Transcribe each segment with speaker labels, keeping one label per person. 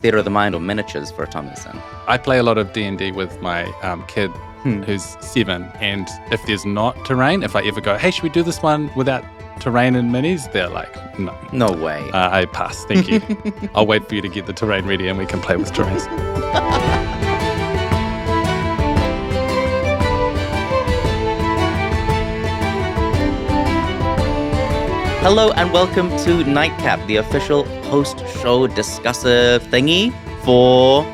Speaker 1: Theatre of the Mind or miniatures for Tom Eason?
Speaker 2: I play a lot of D&D with my kid who's 7, and if there's not terrain, if I ever go, hey, should we do this one without terrain and minis? They're like, no.
Speaker 1: No way.
Speaker 2: I pass, thank you. I'll wait for you to get the terrain ready and we can play with terrains.
Speaker 1: Hello and welcome to Nightcap, the official post-show discussive thingy for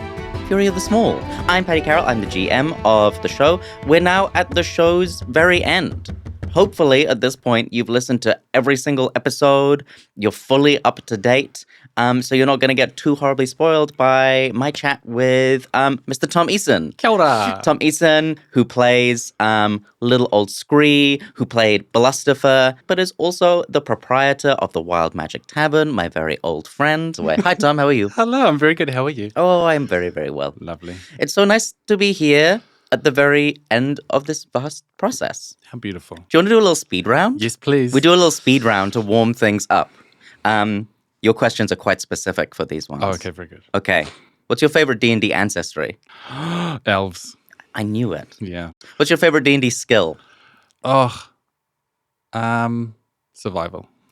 Speaker 1: Fury of the Small. I'm Paddy Carroll, I'm the GM of the show. We're now at the show's very end. Hopefully, at this point, you've listened to every single episode. You're fully up to date. So you're not going to get too horribly spoiled by my chat with Mr. Tom Eason.
Speaker 2: Kia ora.
Speaker 1: Tom Eason, who plays Little Old Scree, who played Blustifer, but is also the proprietor of the Wild Magic Tavern, my very old friend. Hi, Tom. How are you?
Speaker 2: Hello, I'm very good. How are you?
Speaker 1: Oh, I'm very, very well.
Speaker 2: Lovely.
Speaker 1: It's so nice to be here at the very end of this vast process.
Speaker 2: How beautiful.
Speaker 1: Do you want to do a little speed round?
Speaker 2: Yes, please.
Speaker 1: We do a little speed round to warm things up. Your questions are quite specific for these ones.
Speaker 2: Oh, okay, very good.
Speaker 1: Okay. What's your favorite D&D ancestry?
Speaker 2: Elves.
Speaker 1: I knew it.
Speaker 2: Yeah.
Speaker 1: What's your favorite D&D skill?
Speaker 2: Survival.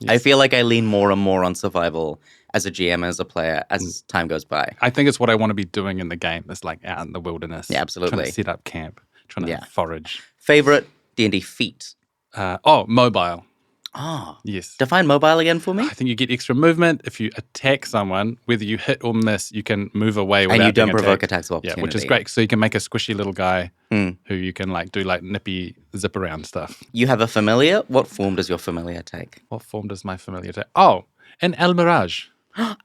Speaker 2: Yes.
Speaker 1: I feel like I lean more and more on survival as a GM, as a player, as time goes by.
Speaker 2: I think it's what I want to be doing in the game. It's like out in the wilderness.
Speaker 1: Yeah, absolutely.
Speaker 2: Trying to set up camp, trying to forage.
Speaker 1: Favorite D&D feat?
Speaker 2: Mobile.
Speaker 1: Oh.
Speaker 2: Yes.
Speaker 1: Define mobile again for me.
Speaker 2: I think you get extra movement. If you attack someone, whether you hit or miss, you can move away without
Speaker 1: and you don't
Speaker 2: being
Speaker 1: provoke
Speaker 2: attacked.
Speaker 1: attacks of opportunity.
Speaker 2: Yeah, which is great. So you can make a squishy little guy who you can do nippy zip around stuff.
Speaker 1: You have a familiar. What form does your familiar take?
Speaker 2: What form does my familiar take? Oh, an Almirage.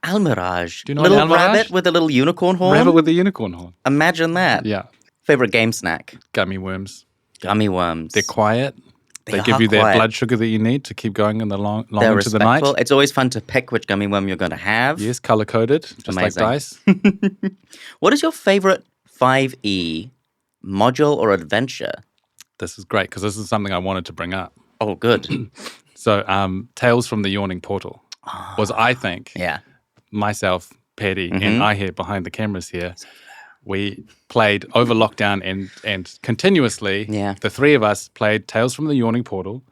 Speaker 1: Almirage.
Speaker 2: Do you know
Speaker 1: little
Speaker 2: an Almirage?
Speaker 1: rabbit with a little unicorn horn?
Speaker 2: Rabbit with a unicorn horn.
Speaker 1: Imagine that.
Speaker 2: Yeah.
Speaker 1: Favorite game snack?
Speaker 2: Gummy worms.
Speaker 1: Gummy worms.
Speaker 2: They're quiet. They give you that blood sugar that you need to keep going in the long
Speaker 1: They're
Speaker 2: into the night.
Speaker 1: It's always fun to pick which gummy worm you're going to have.
Speaker 2: Yes, color-coded, just
Speaker 1: Amazing.
Speaker 2: like dice.
Speaker 1: What is your favorite 5e module or adventure?
Speaker 2: This is great because this is something I wanted to bring up.
Speaker 1: Oh, good.
Speaker 2: So, Tales from the Yawning Portal was, I think, myself, Paddy, and I here behind the cameras here, we played over lockdown and continuously, the three of us played Tales from the Yawning Portal.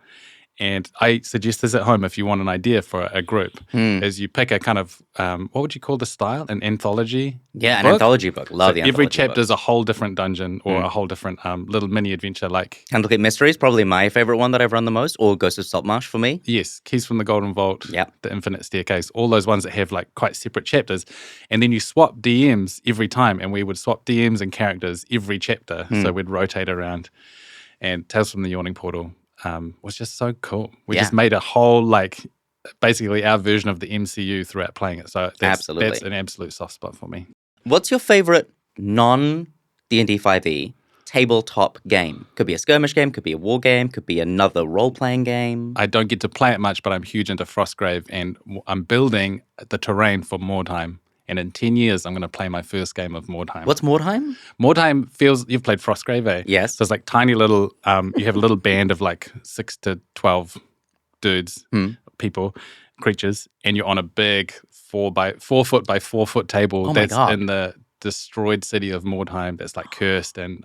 Speaker 2: And I suggest this at home if you want an idea for a group, is you pick a kind of, what would you call the style? An anthology
Speaker 1: Yeah,
Speaker 2: book?
Speaker 1: an anthology book. Love the anthology
Speaker 2: every chapter
Speaker 1: book.
Speaker 2: is a whole different dungeon or a whole different little mini adventure like...
Speaker 1: Candlekeep Mysteries, probably my favorite one that I've run the most, or Ghost of Saltmarsh for me.
Speaker 2: Yes, Keys from the Golden Vault, The Infinite Staircase, all those ones that have quite separate chapters. And then you swap DMs every time, and we would swap DMs and characters every chapter. So we'd rotate around. And Tales from the Yawning Portal was just so cool. We just made a whole, basically our version of the MCU throughout playing it. So that's an absolute soft spot for me.
Speaker 1: What's your favorite non-D&D 5e tabletop game? Could be a skirmish game, could be a war game, could be another role-playing game.
Speaker 2: I don't get to play it much, but I'm huge into Frostgrave, and I'm building the terrain for Mordheim. And in 10 years, I'm going to play my first game of Mordheim.
Speaker 1: What's Mordheim?
Speaker 2: Mordheim you've played Frostgrave, eh?
Speaker 1: Yes.
Speaker 2: So it's tiny little, you have a little band of 6 to 12 dudes, people, creatures, and you're on a big 4 foot by 4 foot table that's in the destroyed city of Mordheim that's cursed and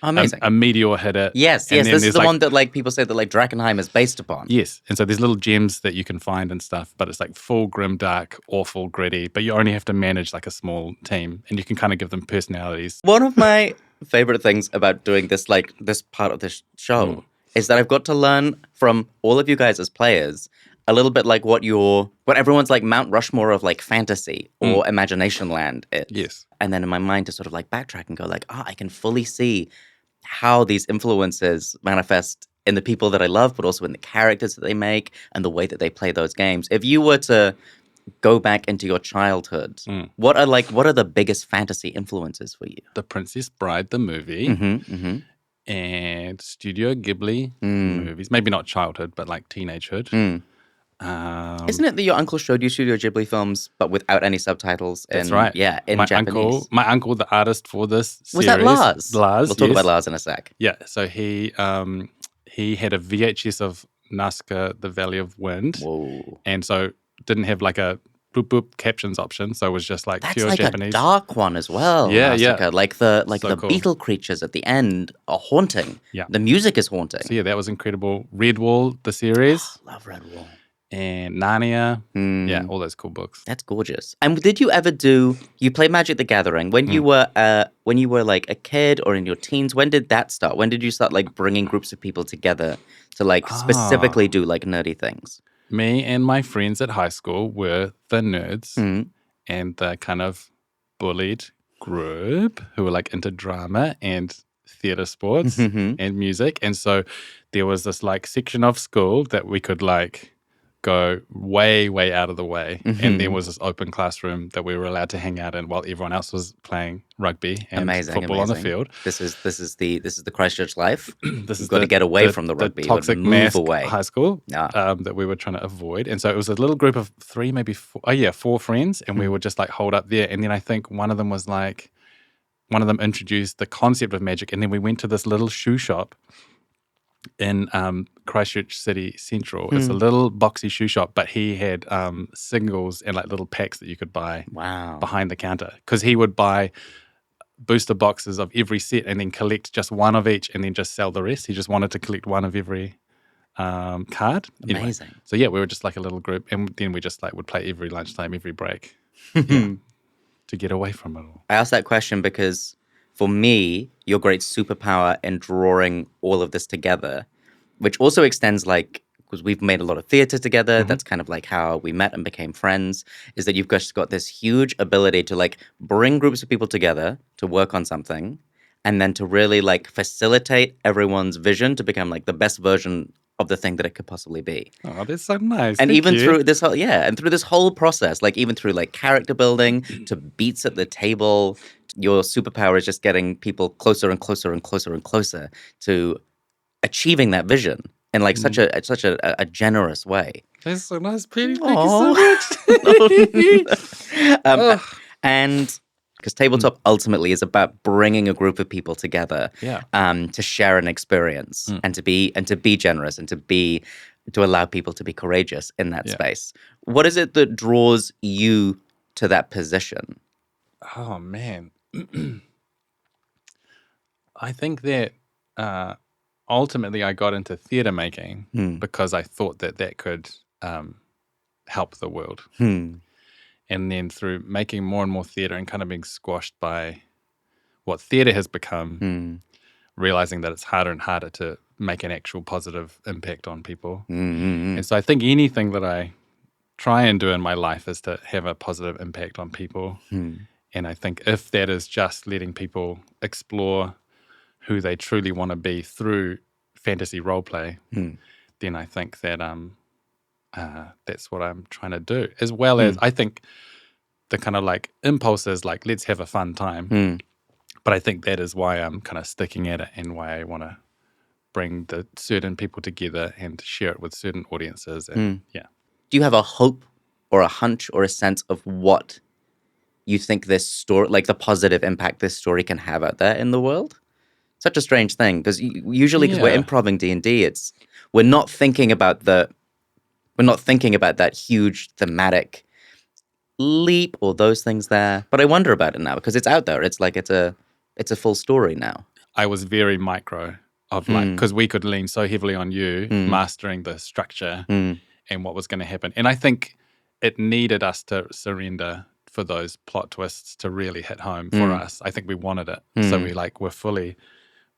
Speaker 1: amazing.
Speaker 2: A meteor hit it.
Speaker 1: Yes, this is the one that people say that Drakenheim is based upon.
Speaker 2: Yes, and so there's little gems that you can find and stuff, but it's full grimdark, awful, gritty, but you only have to manage a small team, and you can kind of give them personalities.
Speaker 1: One of my favorite things about doing this, this part of this show, is that I've got to learn from all of you guys as players a little bit what everyone's Mount Rushmore of fantasy or imagination land is.
Speaker 2: Yes.
Speaker 1: And then in my mind to sort of backtrack and go I can fully see how these influences manifest in the people that I love, but also in the characters that they make and the way that they play those games. If you were to go back into your childhood, what are the biggest fantasy influences for you?
Speaker 2: The Princess Bride, the movie, and Studio Ghibli movies. Maybe not childhood, but teenagehood.
Speaker 1: Isn't it that your uncle showed you Studio Ghibli films, but without any subtitles?
Speaker 2: That's right.
Speaker 1: Yeah, in Japanese.
Speaker 2: My uncle, the artist for this series.
Speaker 1: Was that Lars?
Speaker 2: Lars,
Speaker 1: We'll talk about Lars in a sec.
Speaker 2: Yeah, so he had a VHS of Nazca, The Valley of Wind.
Speaker 1: Whoa.
Speaker 2: And so didn't have a boop boop captions option, so it was just like
Speaker 1: That's
Speaker 2: pure
Speaker 1: like
Speaker 2: Japanese.
Speaker 1: A dark one as well.
Speaker 2: Yeah,
Speaker 1: Asuka. Like the
Speaker 2: So cool.
Speaker 1: beetle creatures at the end are haunting.
Speaker 2: Yeah.
Speaker 1: The music is haunting.
Speaker 2: So yeah, that was incredible. Redwall, the series.
Speaker 1: Love Redwall.
Speaker 2: And Narnia. Yeah, all those cool books.
Speaker 1: That's gorgeous. And did you ever you played Magic the Gathering when you were like a kid or in your teens? When did that start? When did you start like bringing groups of people together to like specifically do like nerdy things?
Speaker 2: Me and my friends at high school were the nerds and the kind of bullied group who were like into drama and theater sports and music. And so there was this like section of school that we could like go way, way out of the way. And there was this open classroom that we were allowed to hang out in while everyone else was playing rugby and football on the field.
Speaker 1: This is the Christchurch life.
Speaker 2: You've
Speaker 1: got to get away from the rugby.
Speaker 2: The toxic
Speaker 1: move away.
Speaker 2: High school that we were trying to avoid. And so it was a little group of 3, maybe 4, 4 friends. And we would just like hold up there. And then I think one of them introduced the concept of magic. And then we went to this little shoe shop in Christchurch City Central. It's a little boxy shoe shop, but he had singles and like little packs that you could buy behind the counter, because he would buy booster boxes of every set and then collect just one of each and then just sell the rest. He just wanted to collect one of every card.
Speaker 1: Amazing.
Speaker 2: Anyway, so yeah, we were just like a little group, and then we just like would play every lunchtime, every break to get away from it all.
Speaker 1: I asked that question because for me, your great superpower in drawing all of this together, which also extends like, because we've made a lot of theater together, that's kind of like how we met and became friends, is that you've just got this huge ability to like bring groups of people together to work on something and then to really like facilitate everyone's vision to become like the best version of the thing that it could possibly be.
Speaker 2: Oh, that's so nice.
Speaker 1: And
Speaker 2: Thank
Speaker 1: even
Speaker 2: you.
Speaker 1: through this whole process, like even through like character building to beats at the table, your superpower is just getting people closer and closer and closer and closer to achieving that vision in like such a generous way.
Speaker 2: That's so nice, Petey. Thank you so much.
Speaker 1: And because tabletop ultimately is about bringing a group of people together to share an experience and to be generous and to allow people to be courageous in that space. What is it that draws you to that position?
Speaker 2: Oh man, I think that ultimately I got into theater making because I thought that could help the world. And then through making more and more theater and kind of being squashed by what theater has become, realizing that it's harder and harder to make an actual positive impact on people. And so I think anything that I try and do in my life is to have a positive impact on people. And I think if that is just letting people explore who they truly want to be through fantasy roleplay, then I think that that's what I'm trying to do. As well as I think the kind of like impulse is like, let's have a fun time. But I think that is why I'm kind of sticking at it and why I want to bring the certain people together and share it with certain audiences. And
Speaker 1: Do you have a hope or a hunch or a sense of what you think this story, like the positive impact this story can have out there in the world? Such a strange thing, because usually because we're improving D&D, we're not thinking about that huge thematic leap or those things there. But I wonder about it now because it's out there. It's like it's a full story now.
Speaker 2: I was very micro of like, because we could lean so heavily on you mastering the structure and what was going to happen. And I think it needed us to surrender for those plot twists to really hit home for us. I think we wanted it. So we like were fully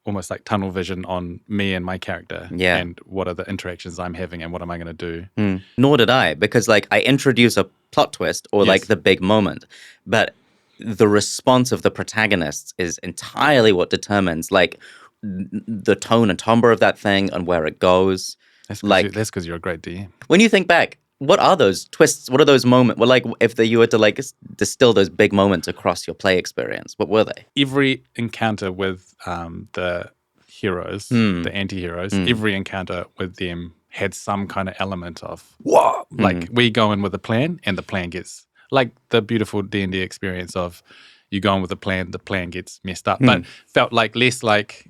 Speaker 2: almost like tunnel vision on me and my character and what are the interactions I'm having and what am I going to do.
Speaker 1: Nor did I, because like I introduce a plot twist or like the big moment, but the response of the protagonists is entirely what determines like the tone and timbre of that thing and where it goes.
Speaker 2: That's because you're a great DM.
Speaker 1: When you think back, what are those twists? What are those moments? Well, like if you were to like distill those big moments across your play experience, what were they?
Speaker 2: Every encounter with the heroes, the anti-heroes, every encounter with them had some kind of element of, whoa! Like we go in with a plan and the plan gets, like the beautiful D&D experience of you go in with a plan, the plan gets messed up. But felt like less like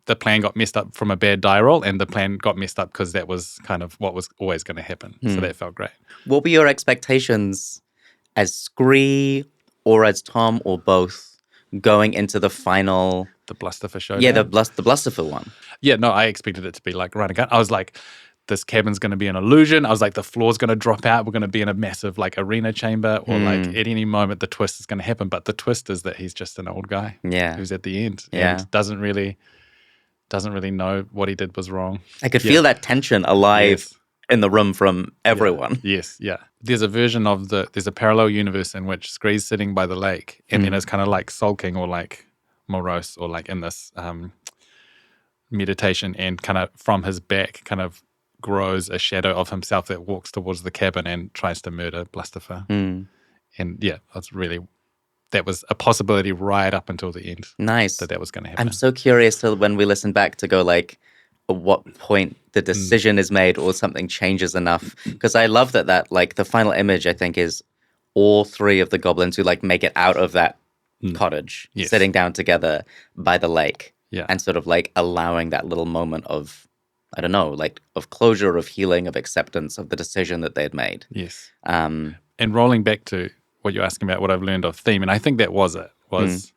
Speaker 2: the plan got messed up from a bad die roll, and the plan got messed up because that was kind of what was always going to happen. So that felt great.
Speaker 1: What were your expectations as Scree or as Tom or both going into the final...
Speaker 2: The Blusterfer showdown?
Speaker 1: Yeah, the Blusterfer one.
Speaker 2: Yeah, no, I expected it to be like run a gun. I was like, this cabin's going to be an illusion. I was like, the floor's going to drop out. We're going to be in a massive like arena chamber, or like at any moment the twist is going to happen. But the twist is that he's just an old guy who's at the end and doesn't really know what he did was wrong.
Speaker 1: I could feel that tension alive in the room from everyone.
Speaker 2: Yes. There's a version of there's a parallel universe in which Scree's sitting by the lake and then is kind of like sulking or like morose or like in this meditation, and kind of from his back kind of grows a shadow of himself that walks towards the cabin and tries to murder Blusterfer. And that was a possibility right up until the end.
Speaker 1: Nice.
Speaker 2: That was going to happen.
Speaker 1: I'm so curious to when we listen back to go like, at what point the decision is made or something changes enough. Because I love that like the final image, I think, is all three of the goblins who like make it out of that cottage, sitting down together by the lake, and sort of like allowing that little moment of, I don't know, like of closure, of healing, of acceptance of the decision that they had made.
Speaker 2: Yes. And rolling back to what you're asking about, what I've learned of theme, and I think that was it, was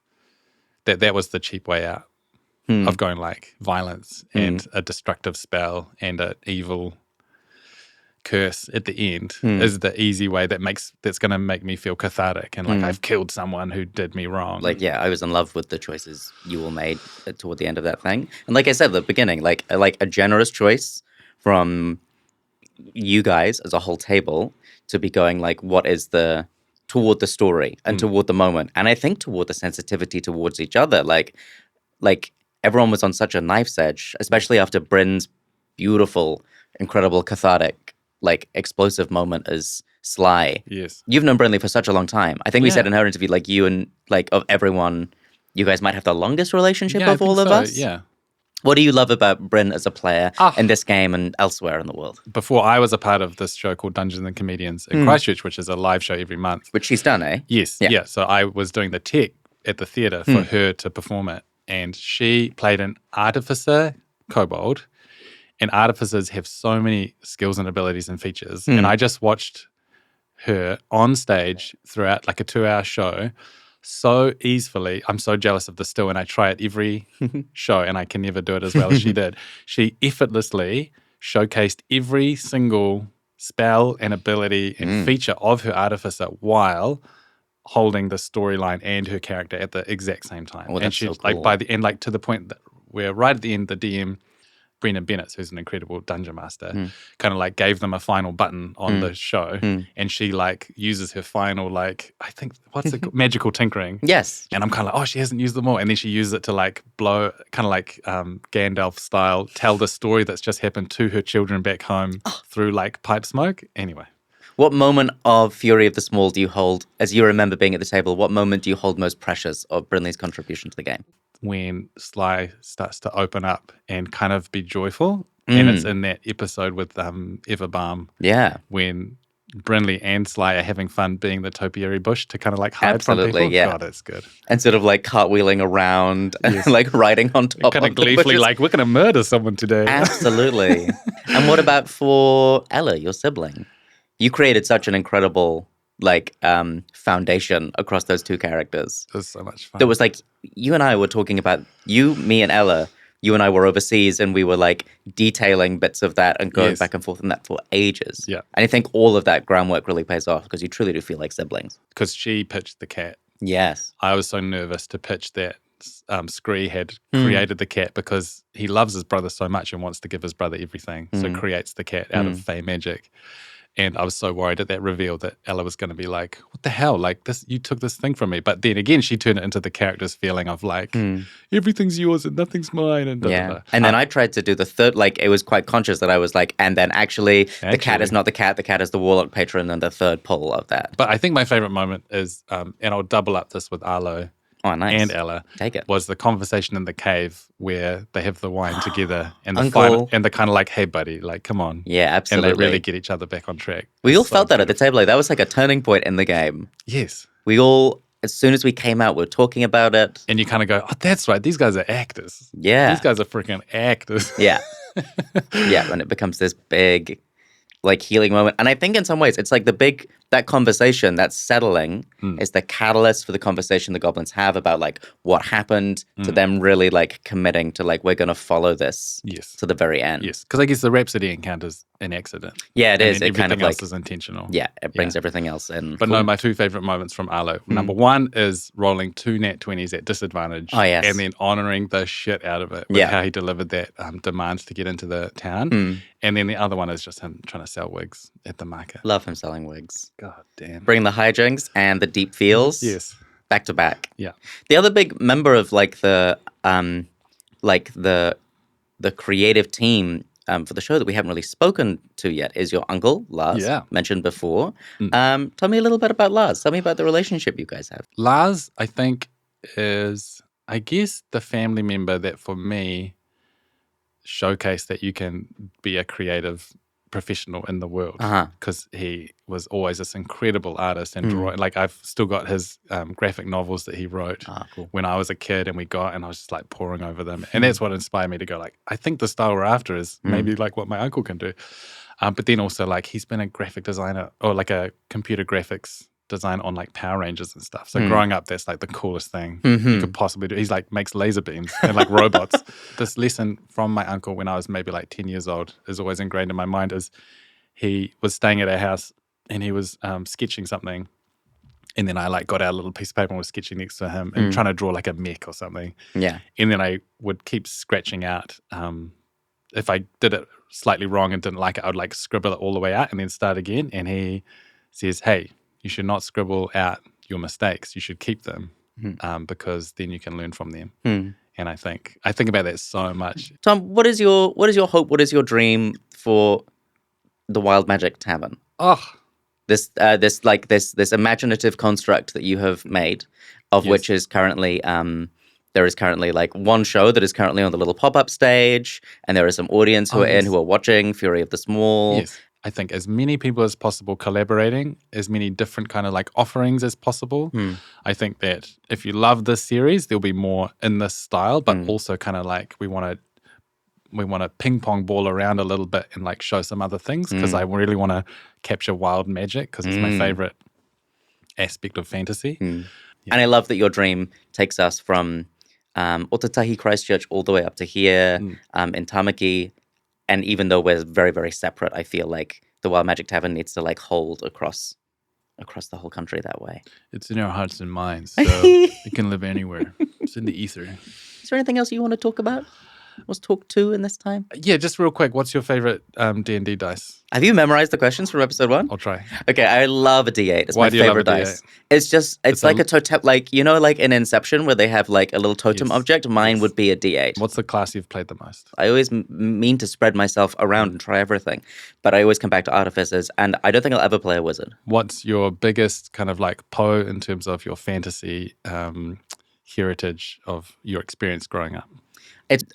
Speaker 2: that was the cheap way out of going like violence and a destructive spell and an evil curse at the end is the easy way that's going to make me feel cathartic and like I've killed someone who did me wrong.
Speaker 1: Like, I was in love with the choices you all made toward the end of that thing. And like I said at the beginning, like a generous choice from you guys as a whole table to be going like, what is toward the story and toward the moment. And I think toward the sensitivity towards each other. Like everyone was on such a knife's edge, especially after Bryn's beautiful, incredible, cathartic, like explosive moment as Sly.
Speaker 2: Yes.
Speaker 1: You've known Brynley for such a long time. I think we said in her interview, like you and like of everyone, you guys might have the longest relationship of all of us.
Speaker 2: Yeah.
Speaker 1: What do you love about Bryn as a player in this game and elsewhere in the world?
Speaker 2: Before I was a part of this show called Dungeons and Comedians in Christchurch, which is a live show every month.
Speaker 1: Which she's done, eh?
Speaker 2: Yes. Yeah. So I was doing the tech at the theatre for her to perform it. And she played an artificer kobold. And artificers have so many skills and abilities and features. And I just watched her on stage throughout like a 2-hour show so easily. I'm so jealous of this still, and I try it every show, and I can never do it as well as she did. She effortlessly showcased every single spell and ability and feature of her artificer while holding the storyline and her character at the exact same time.
Speaker 1: Oh,
Speaker 2: and
Speaker 1: she's
Speaker 2: so
Speaker 1: cool.
Speaker 2: Like by the end, like to the point that where right at the end, the DM Brennan Bennett, who's an incredible dungeon master, kind of like gave them a final button on the show, and she like uses her final like, I think, what's it called? Magical tinkering.
Speaker 1: Yes.
Speaker 2: And I'm kind of like, oh, she hasn't used them all. And then she uses it to like blow, kind of like Gandalf style, tell the story that's just happened to her children back home through like pipe smoke. Anyway.
Speaker 1: What moment of Fury of the Small do you hold, as you remember being at the table, what moment do you hold most precious of Brynley's contribution to the game?
Speaker 2: When Sly starts to open up and kind of be joyful. And it's in that episode with Everbalm.
Speaker 1: Yeah.
Speaker 2: When Brynley and Sly are having fun being the topiary bush to kind of like hide from
Speaker 1: Absolutely,
Speaker 2: people.
Speaker 1: yeah.
Speaker 2: God, that's good.
Speaker 1: And sort of like cartwheeling around and like riding on top
Speaker 2: Kind
Speaker 1: of
Speaker 2: of gleefully like, we're going to murder someone today.
Speaker 1: Absolutely. And what about for Ella, your sibling? You created such an incredible like foundation across those two characters.
Speaker 2: It was so much fun.
Speaker 1: There was like, you and I were talking about, you, me and Ella, you and I were overseas and we were like detailing bits of that and going back and forth on that for ages.
Speaker 2: Yeah.
Speaker 1: And I think all of that groundwork really pays off because you truly do feel like siblings.
Speaker 2: Because she pitched the cat.
Speaker 1: Yes.
Speaker 2: I was so nervous to pitch that Scree had created the cat because he loves his brother so much and wants to give his brother everything. So creates the cat out of fey magic. And I was so worried at that reveal that Ella was going to be like, what the hell? Like, this, you took this thing from me. But then again, she turned it into the character's feeling of like, everything's yours and nothing's mine. And
Speaker 1: And then I tried to do the third, like, it was quite conscious that I was like, and then actually, the cat is not the cat is the warlock patron and the third pull of that.
Speaker 2: But I think my favorite moment is, and I'll double up this with Arlo.
Speaker 1: Oh, nice.
Speaker 2: And Ella.
Speaker 1: Take it.
Speaker 2: Was the conversation in the cave where they have the wine together and the
Speaker 1: Uncle.
Speaker 2: final, and they're kind of like, hey, buddy, like, come on.
Speaker 1: Yeah, absolutely.
Speaker 2: And they really get each other back on track.
Speaker 1: We all felt that at the table. Like, that was like a turning point in the game.
Speaker 2: Yes.
Speaker 1: We all as soon as we came out, we were talking about it.
Speaker 2: And you kind of go, oh, that's right. These guys are actors.
Speaker 1: Yeah.
Speaker 2: These guys are freaking actors.
Speaker 1: Yeah. Yeah, and it becomes this big, like, healing moment. And I think in some ways, it's like that conversation, that settling is the catalyst for the conversation the goblins have about, like, what happened to them really, like, committing to, like, we're going to follow this to the very end.
Speaker 2: Yes, because I guess the Rhapsody encounter's an accident.
Speaker 1: Yeah, it is.
Speaker 2: And
Speaker 1: it kind of
Speaker 2: everything else
Speaker 1: like
Speaker 2: is intentional.
Speaker 1: Yeah, it brings everything else in.
Speaker 2: But no, my two favorite moments from Arlo. Number one is rolling 2 nat 20s at disadvantage.
Speaker 1: Oh, yes.
Speaker 2: And then honoring the shit out of it with how he delivered that demand to get into the town. And then the other one is just him trying to sell wigs at the market.
Speaker 1: Love him selling wigs.
Speaker 2: God damn.
Speaker 1: Bring the hijinks and the deep feels.
Speaker 2: Yes.
Speaker 1: Back to back.
Speaker 2: Yeah.
Speaker 1: The other big member of like the creative team for the show that we haven't really spoken to yet is your uncle, Lars, mentioned before. Tell me a little bit about Lars. Tell me about the relationship you guys have.
Speaker 2: Lars, I think, is, I guess, the family member that for me showcased that you can be a creative professional in the world, because he was always this incredible artist and drawing. Like, I've still got his graphic novels that he wrote when I was a kid, and I was just like poring over them, and that's what inspired me to go, like, I think the style we're after is maybe like what my uncle can do. But then also, like, he's been a graphic designer or like a computer graphics design on like Power Rangers and stuff. So growing up, that's like the coolest thing you could possibly do. He's like makes laser beams and like robots. This lesson from my uncle when I was maybe like 10 years old is always ingrained in my mind. Is he was staying at our house and he was sketching something, and then I like got out a little piece of paper and was sketching next to him and trying to draw like a mech or something. Yeah. And then I would keep scratching out. If I did it slightly wrong and didn't like it, I would like scribble it all the way out and then start again. And he says, hey, you should not scribble out your mistakes. You should keep them because then you can learn from them. And I think about that so much.
Speaker 1: Tom, what is your hope? What is your dream for the Wild Magic Tavern? This imaginative construct that you have made, of which is currently there is currently like one show that is currently on the little pop-up stage, and there is some audience who are watching Fury of the Small.
Speaker 2: Yes. I think as many people as possible collaborating, as many different kind of like offerings as possible. I think that if you love this series, there'll be more in this style, but also kind of like we want to ping pong ball around a little bit and like show some other things, because I really want to capture wild magic because it's my favorite aspect of fantasy.
Speaker 1: And I love that your dream takes us from Otatahi Christchurch all the way up to here in Tamaki. And even though we're very, very separate, I feel like the Wild Magic Tavern needs to like hold across the whole country that way.
Speaker 2: It's in our hearts and minds, so it can live anywhere. It's in the ether.
Speaker 1: Is there anything else you want to talk about? Was talk 2 in this time?
Speaker 2: Yeah, just real quick. What's your favorite D&D dice?
Speaker 1: Have you memorized the questions from episode 1?
Speaker 2: I'll try.
Speaker 1: Okay, I love a D8. It's
Speaker 2: Why
Speaker 1: my
Speaker 2: do you
Speaker 1: favorite
Speaker 2: love a
Speaker 1: dice. It's like a totem, like, you know, like in Inception where they have like a little totem object. Mine would be a D8.
Speaker 2: What's the class you've played the most?
Speaker 1: I always mean to spread myself around and try everything, but I always come back to artificers, and I don't think I'll ever play a wizard.
Speaker 2: What's your biggest kind of like Poe in terms of your fantasy heritage of your experience growing up?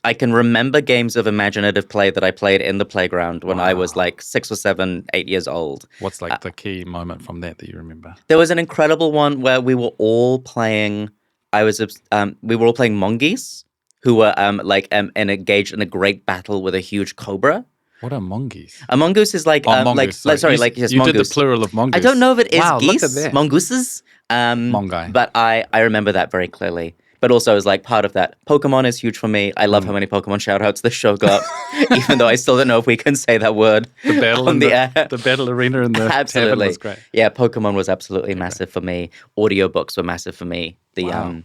Speaker 1: I can remember games of imaginative play that I played in the playground when I was like 6 or 7, 8 years old.
Speaker 2: What's like the key moment from that you remember?
Speaker 1: There was an incredible one where we were all playing. We were all playing mongoose, who were engaged in a great battle with a huge cobra.
Speaker 2: What are mongoose?
Speaker 1: A mongoose is like
Speaker 2: mongoose.
Speaker 1: You
Speaker 2: mongoose.
Speaker 1: did
Speaker 2: the plural of mongoose.
Speaker 1: I don't know if it is geese.
Speaker 2: Look at that.
Speaker 1: Mongooses.
Speaker 2: Mongai.
Speaker 1: But I remember that very clearly. But also, as like part of that, Pokemon is huge for me. I love how many Pokemon shout-outs the show got, even though I still don't know if we can say that word
Speaker 2: the battle
Speaker 1: on the air.
Speaker 2: The battle arena in the tavern was great.
Speaker 1: Yeah, Pokemon was absolutely massive for me. Audiobooks were massive for me. The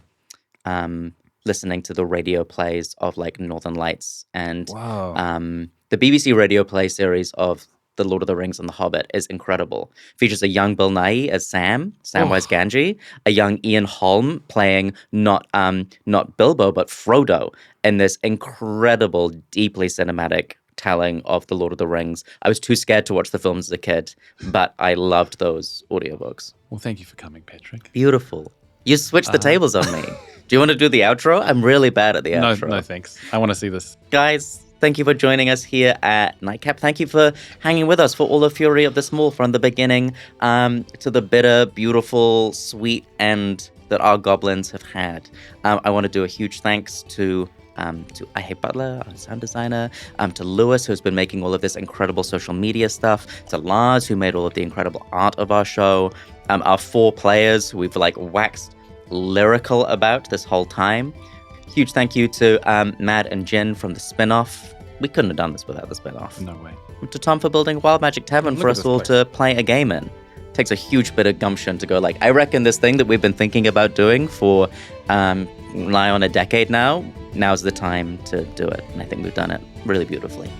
Speaker 1: listening to the radio plays of like Northern Lights and the BBC radio play series of The Lord of the Rings and The Hobbit is incredible. Features a young Bill Nighy as Samwise Gamgee, a young Ian Holm playing not Bilbo but Frodo in this incredible, deeply cinematic telling of The Lord of the Rings. I was too scared to watch the films as a kid, but I loved those audiobooks.
Speaker 2: Well, thank you for coming, Patrick.
Speaker 1: Beautiful. You switched the tables on me. Do you want to do the outro? I'm really bad at the outro.
Speaker 2: No, thanks. I want to see this.
Speaker 1: Guys, thank you for joining us here at Nightcap. Thank you for hanging with us for all the Fury of the Small, from the beginning to the bitter, beautiful, sweet, and that our goblins have had. I want to do a huge thanks to I Hate Butler, our sound designer, to Lewis, who's been making all of this incredible social media stuff, to Lars, who made all of the incredible art of our show, our 4 players who we've like waxed lyrical about this whole time. Huge thank you to Mad and Jin from the spin-off. We couldn't have done this without the spin-off.
Speaker 2: No way.
Speaker 1: To Tom for building Wild Magic Tavern for us all to play a game in. Takes a huge bit of gumption to go like, I reckon this thing that we've been thinking about doing for nigh on a decade now, now's the time to do it. And I think we've done it really beautifully.